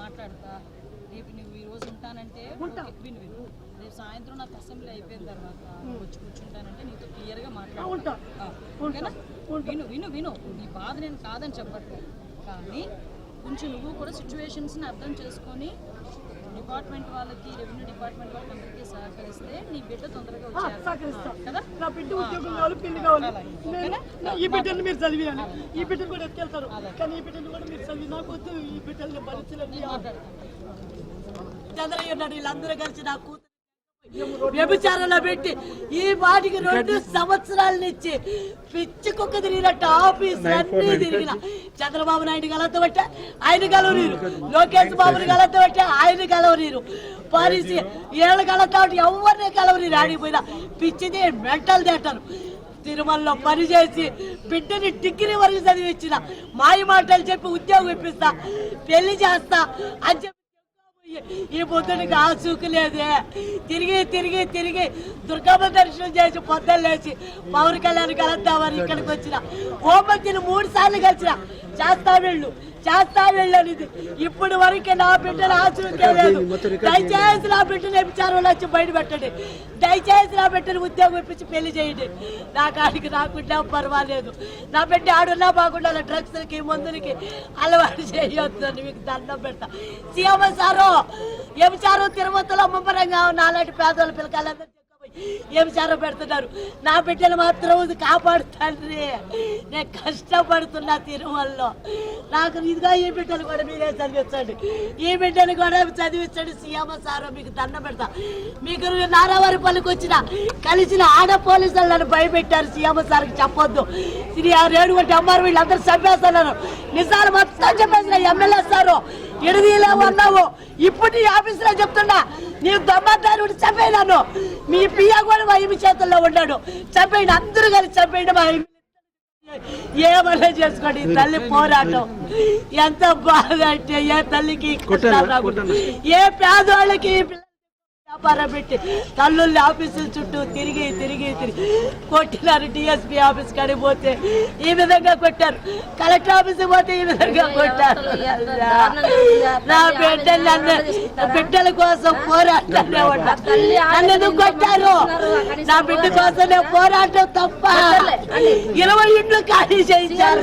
మాట్లాడతా. రేపు నువ్వు ఈ రోజు ఉంటానంటే విను విను రేపు సాయంత్రం నాకు అసెంబ్లీ అయిపోయిన తర్వాత వచ్చి కూర్చుంటానంటే నీతో క్లియర్గా మాట్లాడతా. విను విను విను నీ బాధ నేను కాదని చెప్పట్లేదు, కానీ కొంచెం నువ్వు కూడా సిచ్యువేషన్స్ని అర్థం చేసుకొని డిపార్ట్మెంట్ వాళ్ళకి, రెవెన్యూ డిపార్ట్మెంట్ వాళ్ళకి అందరికీ సహకరిస్తే నీ బిడ్డ తొందరగా వచ్చేది కదా. నా బిడ్డ ఉద్యోగం కావాలి, పెళ్లి కావాలి. ఈ బిడ్డను మీరు చదివియాలి, ఈ బిడ్డను కూడా ఎత్తుకెళ్తారు, కానీ ఈ బిడ్డను కూడా మీరు చదివి నాకు వద్దు. ఈ బిడ్డల్ని భరించలేని చంద్రయ్య నాయుడు వీళ్ళందరూ కలిసి నా కూతురు వ్యభిచారంలో పెట్టి ఈ వాటికి 2 సంవత్సరాల నుంచి పిచ్చి కుక్క తిరిగినట్టు ఆఫీసులు అన్ని తిరిగిన చంద్రబాబు నాయుడు గలతబట్టే ఆయన గలవనీరు, లోకేష్ బాబుని గలతబట్టే ఆయన గలవనీరు, పాలిసి ఏళ్ళు గలతాబట్టి ఎవరిని గలవనీరు. ఆడిపోయినా పిచ్చిది మెంటల్ తేటారు. తిరుమలలో పనిచేసి బిడ్డని డిగ్రీ వరకు చదివించిన, మాయ మాటలు చెప్పి ఉద్యోగం ఇప్పిస్తా, పెళ్లి చేస్తా అని చెప్పి ఈ పొద్దునికి ఆసూకు లేదే. తిరిగి తిరిగి తిరిగి దుర్గమ్మ దర్శనం చేసి పొద్దున్న లేచి పవన్ కళ్యాణ్ కలుద్దామని ఇక్కడికి వచ్చిన. హోంమంత్రిని 3 సార్లు కలిసిన, చేస్తా వెళ్ళు అనేది. ఇప్పుడు వరకు నా బిడ్డను ఆసూకే లేదు. దయచేసి నా బిడ్డను విచారంలో వచ్చి బయట పెట్టండి, దయచేసి నా బిడ్డను ఉద్యోగం ఇప్పించి పెళ్లి చేయండి. నా కాడికి రాకుండా పర్వాలేదు, నా బిడ్డ ఆడున్నా బాగుండా డ్రగ్స్కి మందులకి అలవాటు చేయొద్దు అని మీకు దండం పెడతా. సీఎం సారు విచారం తిరుమతలో ముమ్మరంగా నాలాంటి పేదోళ్ళ పిల్లకాయలందరూ విచారం పెడుతున్నారు. నా బిడ్డను మాత్రం కాపాడుతండ్రి, నేను కష్టపడుతున్నా తిరుమలలో. నాకు ఇదిగా ఈ బిడ్డను కూడా మీరే చదివించండి, ఈ బిడ్డను కూడా చదివించండి. సీఎం సార్ మీకు దండం పెడతా. మీకు నారావారిపల్లికి వచ్చిన కలిసిన ఆడ పోలీసులు నన్ను భయపెట్టారు. సీఎం సార్కి చెప్పొద్దు, రేణుగుంట అమ్మారు వీళ్ళందరూ చంపేస్తున్నారు. నిజాలు మొత్తం చెప్పేసిన ఎమ్మెల్యే సారు ఎడదీలేవు అన్నావు. ఇప్పుడు నీ ఆఫీసులో చెప్తున్నా, నీ దొమ్మదారు చంపేయను. మీ పియ్య కూడా మా ఇమి చేతుల్లో ఉన్నాడు, చంపేయండి, అందరూ కలిసి చంపేయండి. మా ఏమన్నా చేసుకోండి. తల్లి పోరాటం ఎంత బాధ అంటే, ఏ తల్లికి ఏ పేదవాళ్ళకి వ్యాపారం పెట్టి తల్లుల్ని ఆఫీసుల చుట్టూ తిరిగి తిరిగి తిరిగి కొట్టినారు. డిఎస్పీ ఆఫీస్ కాడికి పోతే ఈ విధంగా కొట్టారు, కలెక్టర్ ఆఫీస్కి పోతే ఈ విధంగా కొట్టారు. నా బిడ్డల కోసం పోరాటనే ఉన్నా, నన్ను ఎందుకు కొట్టారు? నా బిడ్డ కోసం పోరాటం తప్ప 20 ఇండ్లు ఖాళీ చేయించారు.